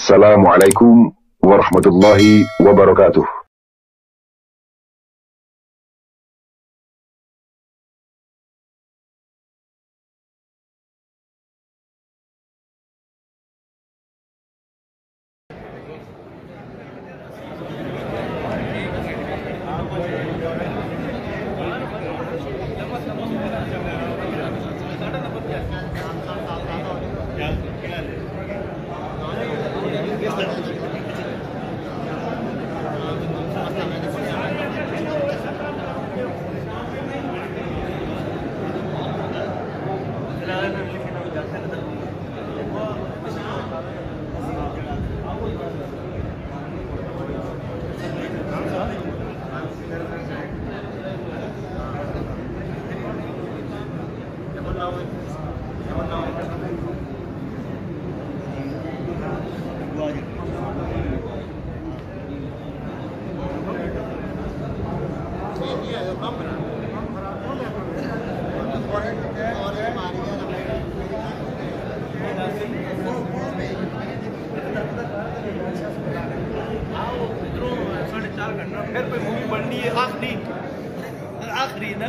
अस्सलामु अलैकुम वरहमतुल्लाहि वबरकातुह। फिर कोई मूवी बननी है आखिरी आखिरी ना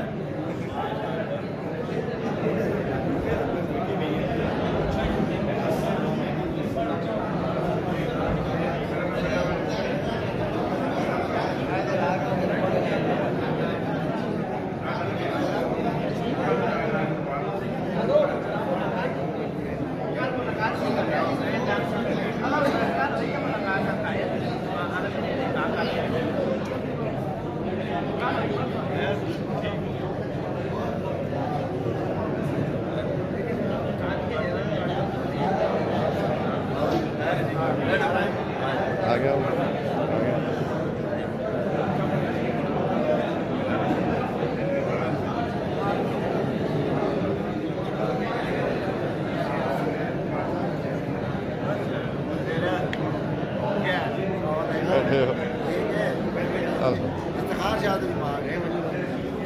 आ गया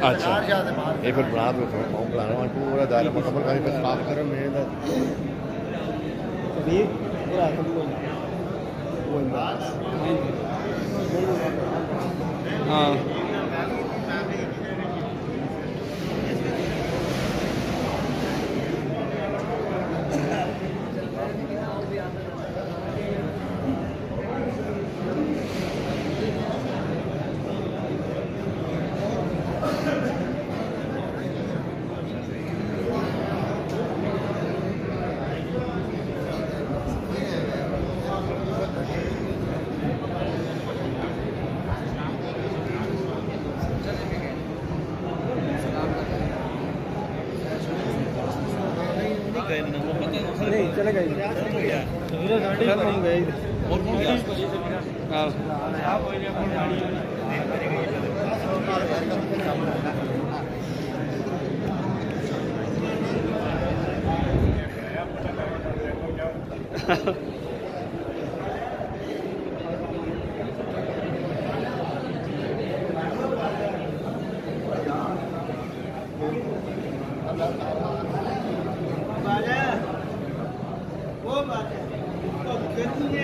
अच्छा ये फिर बना दो बना रहा हूँ पूरा दायरा मुकम्मल का बस बात करो मेरे हाँ नहीं चलेगा वो बात है तो कितने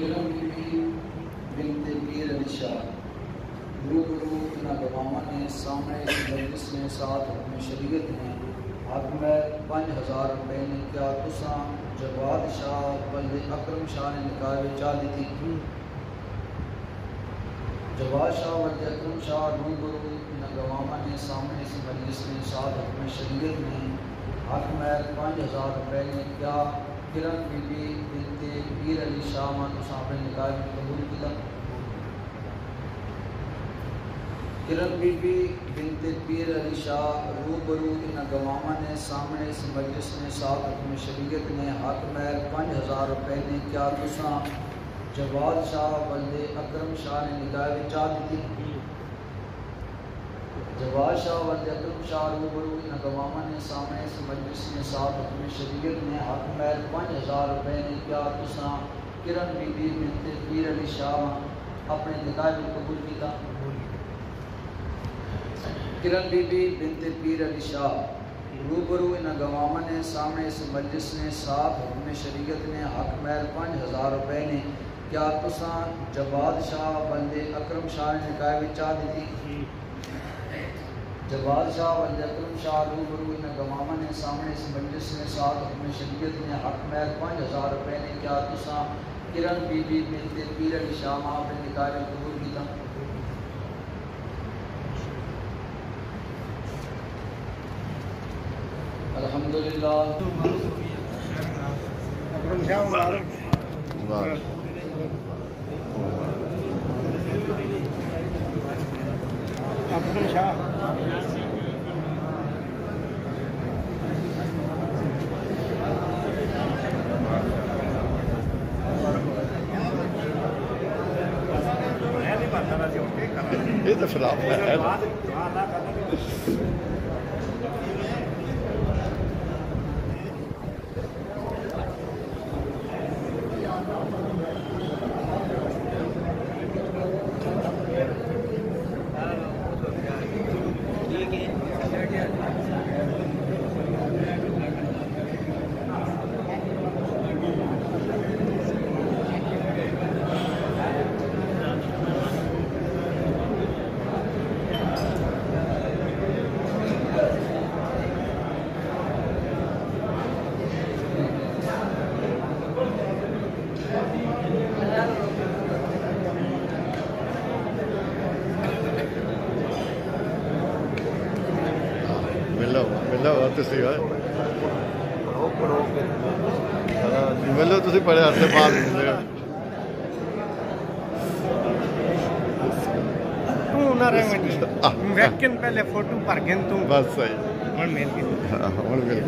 किरण बीबी बिनते पीर निशा रूबरू इन गवामा ने सामने मजलिस ने साथ अपनी शरीयत ने हक में 5000 रुपए ने क्या तुसा जवाद शाह बल्दे अकरम शाह ने निकाह बेचा दी थी। जवाद शाह बल्दे अकरम शाह रूबरू इन गवामा ने सामने इस मजलिस ने साथ अपनी शरीयत ने हक में 5000 रुपए ने क्या किरण बीबी बिनते पीर अली शाह मा तुसा अपने निकाह में कबूल किया। किरण बीबी बिनते पीर अली शाह रूबरू इन गवामा ने सामने इस मजलिस ने साथ अपनी शरीयत ने हक में 5000 रुपए ने क्या तुसा जवाद शाह बल्दे अकरम शाह ने निकाह बेचा दी थी। जवाद शाह बल्दे अकरम शाह रूबरू इन गवामा ने सामने इस मजलिस ने साथ अपनी शरीयत ने हक में 5000 रुपए ने क्या तुसा किरण बीबी बिनते पीर अली शाह अपने निकाह में कबूल किया। किरण बीबी बिनते पीर अली शाह रूबरू इन गवामा ने सामने इस मजलिस ने साथ अपने शरीयत ने हक में 5000 रुपए ने क्या तुसा जवाद शाह बल्दे अकरम शाह ने निकाह बेचा दी थी। जवाद शाह बल्दे अकरम शाह रूबरू इन गवामा ने सामने इस मजलिस ने साथ अपनी शरीयत ने हक में 5000 रुपए ने क्या तुसा किरण बीबी बिनते पीर अली शाह अपने निकाह में कबूल किया। अल्हम्दुलिल्लाह। ये तो खिलाफ है। मिलो तुम बड़े हद से बात पहले फोटो भर गए तू बस सही मिल गई।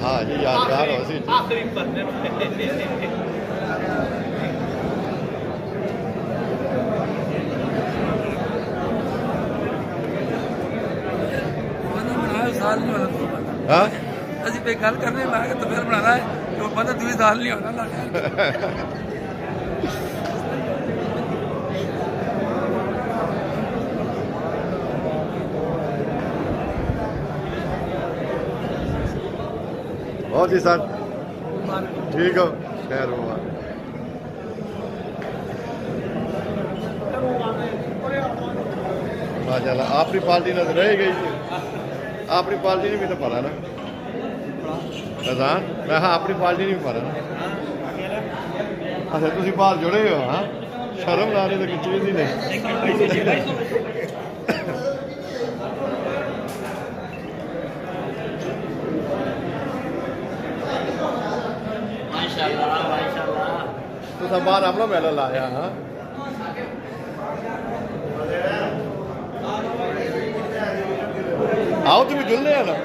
हाँ जी यादगार हो सी आखिरी पन्ने हाँ ਅਸੀਂ पे गल करने मैं तो फिर बनाना है तो बंदा दूसरी साल नहीं होना लगा। बहुत जी सर ठीक हो खैर हुआ माशाल्लाह अपनी पार्टी ने रह गई अपनी पार्टी ने भी तो पता ना रजान मैं हाँ अपनी पार्टी ने भी पता ना अच्छा तुम बाहर जुड़े हो हाँ शर्म लाने तो किसी चीज़ ही नहीं तो सब बाहर अपना मेला लाया हाँ आओ तुम जुड़ने है ना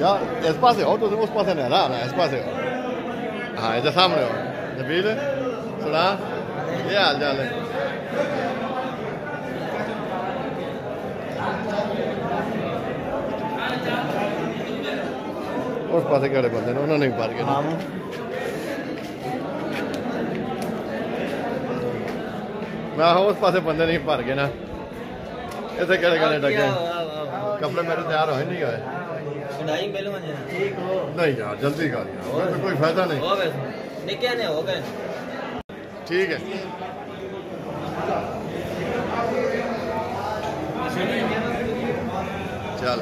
यार इस पास हो तो उस पास नहीं ना इस पास हो हाँ इधर सामने हो नबील सुना ये हाल चाल है उस पास के बंदे ने उन्होंने भी पार किया मैं उस पास बंदे नहीं भर गए ना इतने केड़े केड़े डगे कपड़े मेरे तैयार होए नहीं होए नहीं यार जल्दी कर यार कोई फायदा नहीं ठीक है चल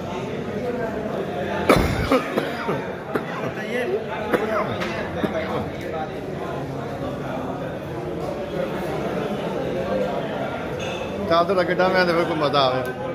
चाल तो गड्ढा में तो फिर कोई मजा आवे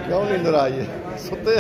क्यों नींदर आई है सुते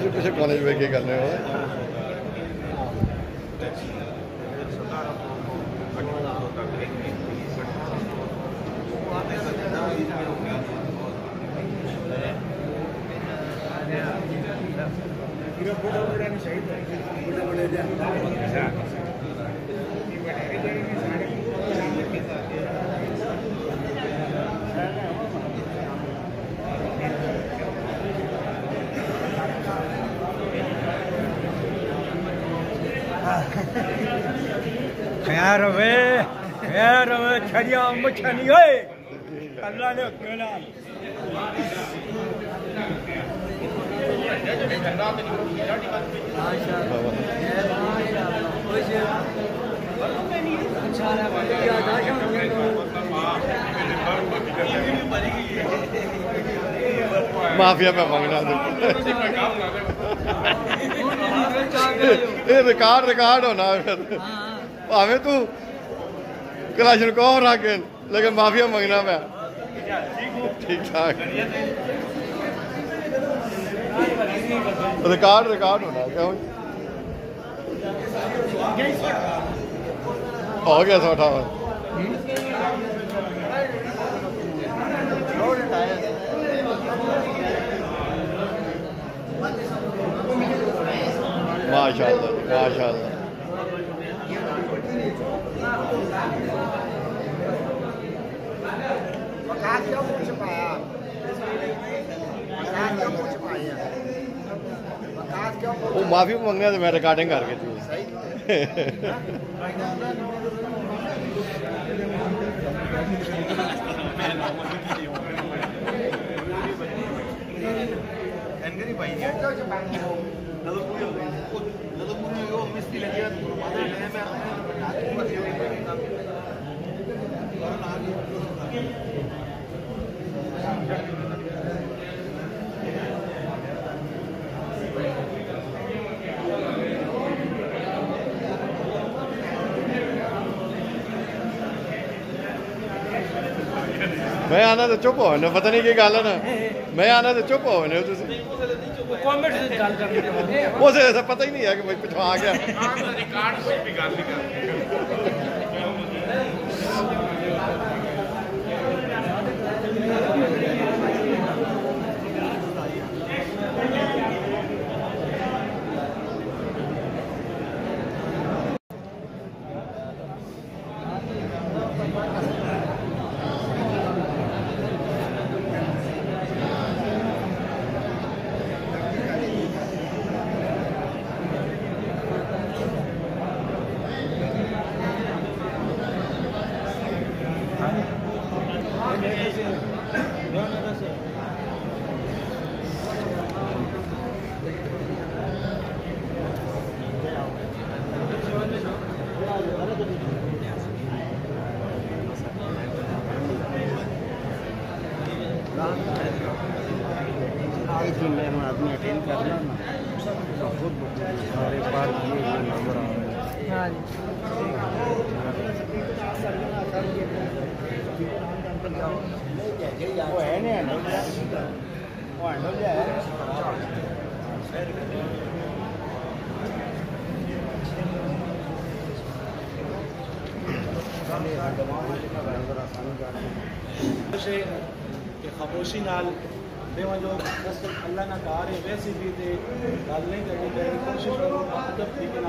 पीछे कॉलेज में क्या करने हो खैर छड़िया मुछनी होए अल्लाह ने केला माफिया पे मंगना ये रिकॉर्ड होना फिर भावे तू कलाशन को रखे लेकिन माफिया मंगना मैं ठीक ठाक रिकॉर्ड होना क्यों हो गया 158 माशाअल्लाह माशाअल्लाह वो माफी मंगने तो मैं रिकॉर्डिंग करके थी मैं आना तो चुप हो ना, पता नहीं की गल है ना, मैं आना तो चुप हो ना, कमेंट से गल करनी है उसे ऐसा पता ही नहीं है कि भाई पिछवा आ गया। रिकॉर्ड कोई भी गल नहीं कर आदमी अटेंड करना ना तो खुद सारे बार किए हुए नंबर आ रहे हैं। वो है नहीं वो हैंडल है खामोशी नाल बेवा जो बस अल्लाह ना कहा रहे वैसे भी थे गल नहीं करनी चाहिए, कोशिश करो अदब तरीके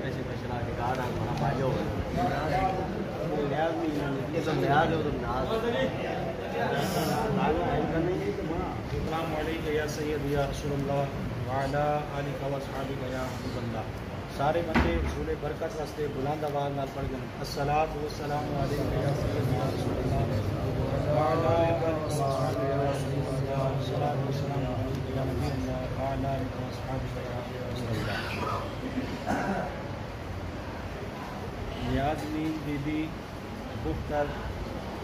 पैसे पैसे ला के कहा बड़ा फायदा होगा सारे बंदे रसूल बरकत वास्ते बुलंद आवाज़ नाल पढ़ गए अस्सलातु वस्सलामु अलैका या सय्यदी या रसूलल्लाह व अला अस्हाबिका या रसूलल्लाह अस्सलातु वस्सलामु अलैका या नबीयल्लाह व अला अस्हाबिका या रसूलल्लाह। नियाज़मीन बीबी पुख्तर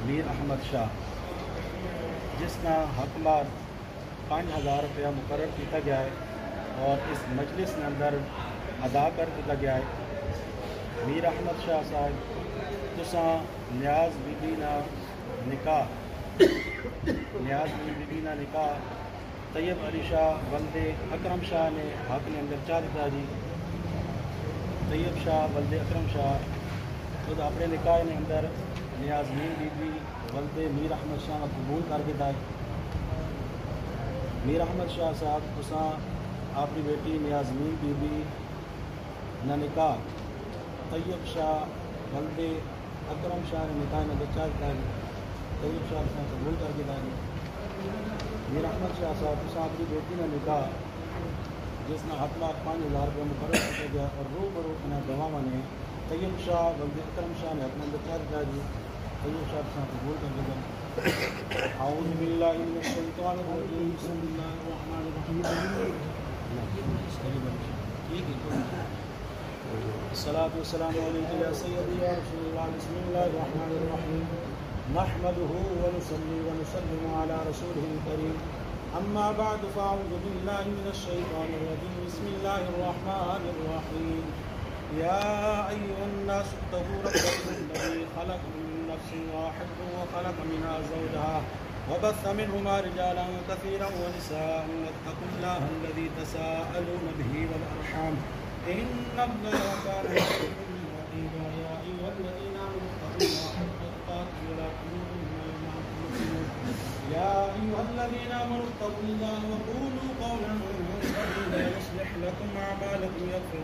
मीर अहमद शाह जिसका हकमार 5000 रुपया मुकर्रर किया गया है और इस मजलिस के अंदर अदा कर दिया गया है। मीर अहमद शाह साहब तुसा न्याज बीबी ना निकाह तैयब अली शाह वल्दे अकरम शाह ने हक ने अंदर चाह दिता जी। तैयब शाह वल्दे अकरम शाह खुद अपने निकाह ने अंदर नियाज़मीन बीबी वल्दे मीर अहमद शाह का कबूल कर दिता है। मीर अहमद शाह साहब तुसा अपनी बेटी नियाज़मीन बीबी ना निकाह तैयब शाह वल्दे अकरम शाह ने निकाह ने अंदर चाह दिता है। तैयब शाह साहब कबूल कर दिता है। मीर अहमद शाह साहब तुसा अपनी बेटी ना निकाह जिसना हकमार 5000 रुपये मुकर्रर किया गया और रूबरू अपना गवाह ने तैयब शाह वल्दे अकरम शाह ने अपने अंदर चाह दिता है। तैयब शाह साहब कबूल कर दिया। आऊज़ु बिल्लाहि मिनश शैतानिर रजीम बिस्मिल्लाहिर रहमानिर रहीम। अस्सलातु वस्सलामु अलैका या सय्यदी या रसूलल्लाह बिस्मिल्लाहिर रहमानिर रहीम। नहमदुहु व नुसल्ली व नुसल्लिमु अला रसूलिहिल करीम। अम्मा बअद फ़अऊज़ु बिल्लाहि मिनश शैतानिर रजीम बिस्मिल्लाहिर रहमानिर रहीम। या अय्युहन नास इत्तक़ू रब्बकुम अल्लज़ी ख़लक़कुम मिन नफ्सिन वाहिदतिन व ख़लक़ मिनहा ज़ौजहा व बस्स मिनहुमा रिजालन कसीरन व निसाअन वत्तक़ुल्लाह अल्लज़ी तसाअलून बिही वल अरहाम इन्नल्लाहा काना अलैकुम रक़ीबा। या अय्युहल्लज़ीना आमनू इत्तक़ुल्लाहा हक़्क़ तुक़ातिही व ला तमूतुन्ना इल्ला व अंतुम मुस्लिमून। या अय्युहल्लज़ीना आमनू इत्तक़ुल्लाहा व क़ूलू क़ौलन सदीदा युस्लिह लकुम अअमालकुम यग़फिर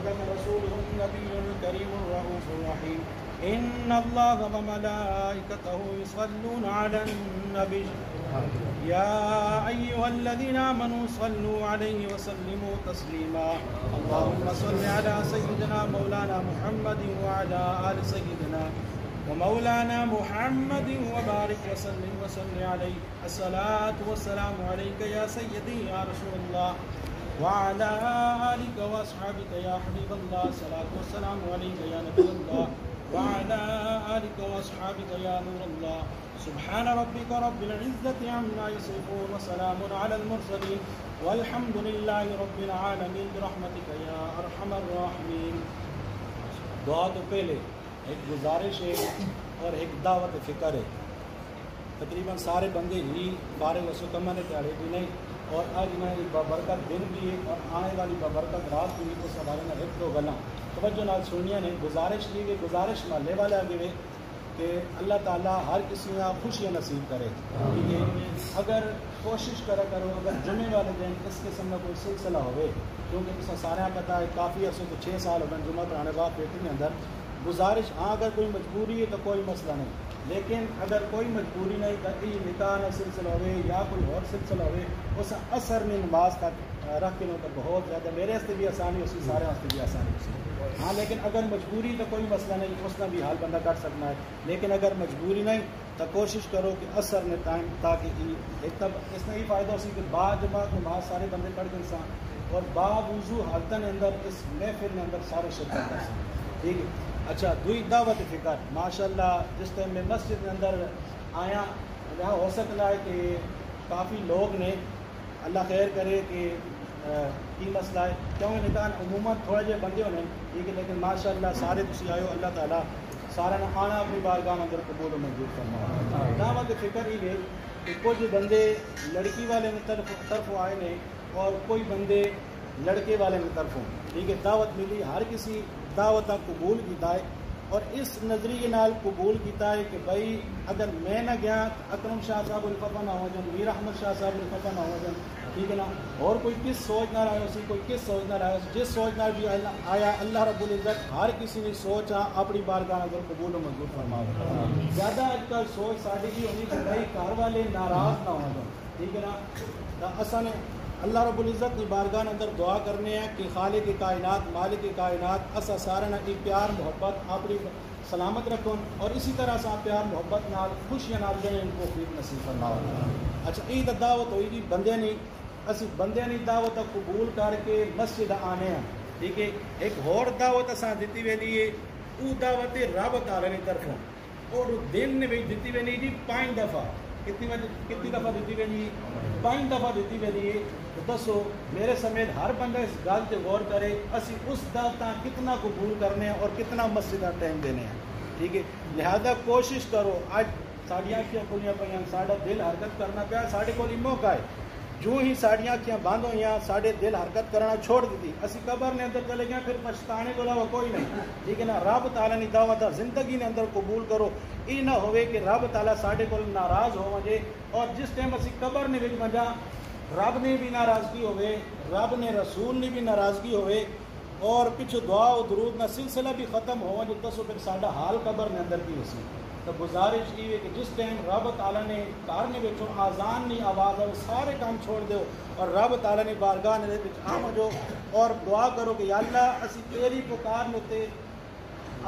सदक़ रसूलुहुन नबियुल करीमुर रऊफ़ुर रहीम। इन्नल्लाह व मलाइकतहु युसल्लूना अलन नबी या अय्युहल्लज़ीना आमनू सल्लू अलैहि व सल्लिमू तस्लीमा। अल्लाहुम्मा सल्लि अला सय्यिदिना मौलाना मुहम्मदिन व अला आलि सय्यिदिना व मौलाना मुहम्मदिन व बारिक व सल्लिम व सल्लि अलैहि। अस्सलातु वस्सलामु अलैका या सय्यदी या रसूलल्लाह व अला आलिका व अस्हाबिका या हबीबल्लाह। अस्सलातु वस्सलामु अलैका या नबीयल्लाह व अला आलिका व अस्हाबिका या नूरल्लाह। सुब्हान रब्बिका रब्बिल इज़्ज़ति अम्मा यसिफून व सलामुन अलल मुरसलीन वल्हम्दुलिल्लाहि रब्बिल आलमीन बिरहमतिका या अरहमर राहिमीन। दुआ तो पहले एक गुजारिश है और एक दावत फ़िक्र है। तकरीबन सारे बंदे ही बारे वसुकमा ने त्याड़े भी नहीं और आज मैं बबरकत दिन भी है और आने वाली बबरकत रात भी उस हवाले में एक दो गला तवज्जो नाल सुनिया ने गुजारिश की गई। गुजारिश महल्ले वाले आगे कि अल्लाह ताला हर किसी में खुशियाँ नसीब करे। ठीक है, अगर कोशिश करा करो अगर जुमे वाले दिन इस किस्म का कोई सिलसिला हो, क्योंकि तुम सारे पता है काफ़ी अर्से तो 6 साल हो गए जुमा पढ़ाने बाद पेटी में अंदर गुजारिश। हाँ अगर कोई मजबूरी है तो कोई मसला नहीं, लेकिन अगर कोई मजबूरी नहीं तो ये निकाह न सिलसिला हो या कोई और सिलसिला हो उस असर में नमाज तक रख के तो बहुत ज़्यादा मेरे वास्ते भी आसानी उसी सारे वास्ते भी आसानी उसी। हाँ लेकिन अगर मजबूरी तो कोई मसला नहीं, उसका भी हाल बंदा कर सकना है। लेकिन अगर मजबूरी नहीं तो कोशिश करो कि असर में टाइम ताकि एक तब इसमें ही फ़ायदा हो कि बाद जमात नमाज सारे बंदे पढ़ के इंसान और बावजू हालतन अंदर इस महफिल में अंदर सारे शिरकत कर सकते। ठीक है, अच्छा दुई दावत फ़िक्र माशाल्लाह जिस टाइम में मस्जिद के अंदर आया यहाँ हो सकता है कि काफ़ी लोग ने अल्लाह खैर करे कि की मसला है क्योंकि निकान अमूमन थोड़े जे बंदे होने ठीक है, लेकिन माशाल्लाह सारे तुसी आयो अल्लाह ताला सारा ने आना अपनी बारगाह अंदर कबूल मंजूर करना। दावत फ़िक्र ही है कि कुछ बंदे लड़की वाले की तरफ आए ने और कोई बंदे लड़के वाले की तरफों। ठीक है, दावत मिली हर किसी दावत कबूल किया है और इस नज़रिए नाल कबूल किया है कि भाई अगर मैं ना गया अकरम शाह साहब उल्फा ना हो जान, मीर अहमद शाह साहब उल्फा ना हो जान, ठीक है ना, और कोई किस सोच ना आया उसी कोई किस सोच ना आया जिस सोच ना भी आया अल्लाह रब्बुल इज़्ज़त हर किसी ने सोच अपनी बारगाह अंदर कबूल मंजूर फरमाओ। ज़्यादा आजकल सोच साड़ी की होनी कि भाई घर वाले नाराज़ ना हो जाए। ठीक है ना, असा ने अल्लाह रब्बुल इज़्ज़त की बारगाह अंदर दुआ करने हैं कि खालिक कायनात मालिक कायनात असा सारे ना की प्यार मोहब्बत अपनी सलामत रखो और इसी तरह से प्यार मोहब्बत नाल खुशियां नाल देने इनको फिर नसीब फरमाओ। अच्छा ईद दावत हुई जी बंदे नहीं असी बंदे नहीं दावत कबूल करके मस्जिद आने हैं। ठीक है, एक होर दावत असा दी वेली है वो दावत रब ताला की तरफों और दिन ने भी दी वेली जी 5 दफ़ा। कितनी दफ़ा दी वेली? 5 दफ़ा दी वेली है। तो दसो मेरे समेत हर बंदा इस गल से गौर करे असी उस दावत कितना कबूल करने हैं और कितना मस्जिद टाइम देने हैं। ठीक है, लिहाजा कोशिश करो आज साड़ियाँ अखियाँ खुलियाँ पाइया साड़ा दिल हरकत करना पाया साढ़े को मौका है जो ही साड़ियाँ अखियाँ बंद हुई साढ़े दिल हरकत करना छोड़ दी असी कबर ने अंदर चले गए फिर पछताने को अलावा कोई नहीं। ठीक है ना, रब ताला ने दावत जिंदगी ने अंदर कबूल करो ये ना होवे कि रब ताला साढ़े को नाराज़ हो वजे और जिस टाइम असी कबर ने भी मजा रब ने भी नाराज़गी होवे रब ने रसूल ने भी नाराज़गी होवे और पिछू दुआ और दरूद ना सिलसिला भी ख़त्म हो जो दसो फिर साडा हाल कबर ने अंदर की होसी। तो गुजारिश ये है कि जिस टाइम रब ताला ने कार ने बेचो आज़ान नहीं आवाज़ है सारे काम छोड़ दो और रब ताला ने बारगाह ने आम जो और दुआ करो कि या अल्लाह असी तेरी पुकार में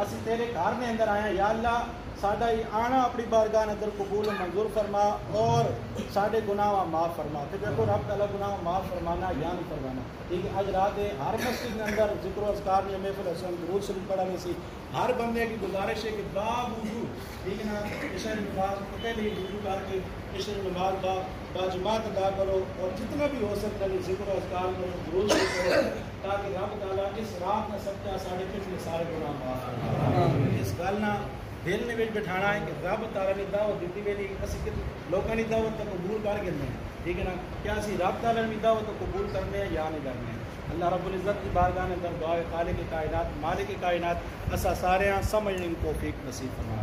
असी तेरे घर में अंदर आए या अल्लाह साडा ही आना अपनी बारगाह अंदर कबूल मंजूर फरमा और साढ़े गुनाह माफ़ फरमा। तो देखो रब ताला गुनाह माफ़ फरमाना या नहीं फरमाना। ठीक है, आज रात है हर मस्जिद के अंदर जिक्र अज़कार में महफिल हसन दुरूद शरीफ पढ़ा वैसी हर बंदे की गुजारिश है कि बावजूद ठीक है ना इशा नमाज पहले ही वुज़ू करके इशा नमाज बाजमात अदा करो और जितना भी हो सकता है जिक्र अज़कार करो दुरूद शरीफ करो ताकि रब ताला इस रात में सच्चा साढ़े पिछले सारे गुनाह माफ़ फरमा। इस गल ना दिल ने बिठाना है कि रब ताला ने दावत दी वेली असी लोगों की दावत तो कबूल कर गए हैं। ठीक है ना, क्या असी रब ताला की दावत तो कबूल करने हैं या नहीं करने हैं। अल्लाह रब्बुल इज़्ज़त की बारगाह में अंदर दुआ है खालिक कायनात मालिक कायनात असा सारे समझने की तौफीक नसीब फरमा।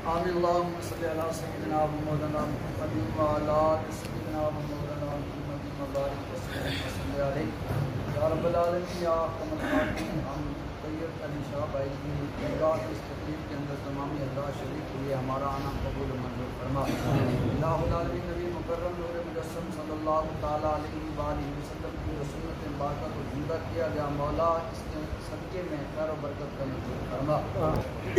आमीन। अल्लाहुम्मा सल्लि अला सय्यिदिना व मौलाना मुहम्मदिन व अला आलि सय्यिदिना व मौलाना मुहम्मदिन व बारिक वसल्लम अलैहि या रब्बल आलमीन या अरहमर राहिमीन। हम तैयब अली शाह भाई की निगाह की इस तकलीफ के अंदर तमामी अल्लाह शरीफ के लिए हमारा आना कबूल मंजूर फरमा। अल्लाहुल आलमीन नबी मुकर्रम नूर मुजस्सम सल्लल्लाहु ताला अलैहि व आलिहि वसल्लम की सुन्नत मुबारक को जिंदा किया गया। मौला इसके सदके में खैर और बरकत का नज़र फरमा। मुबारक।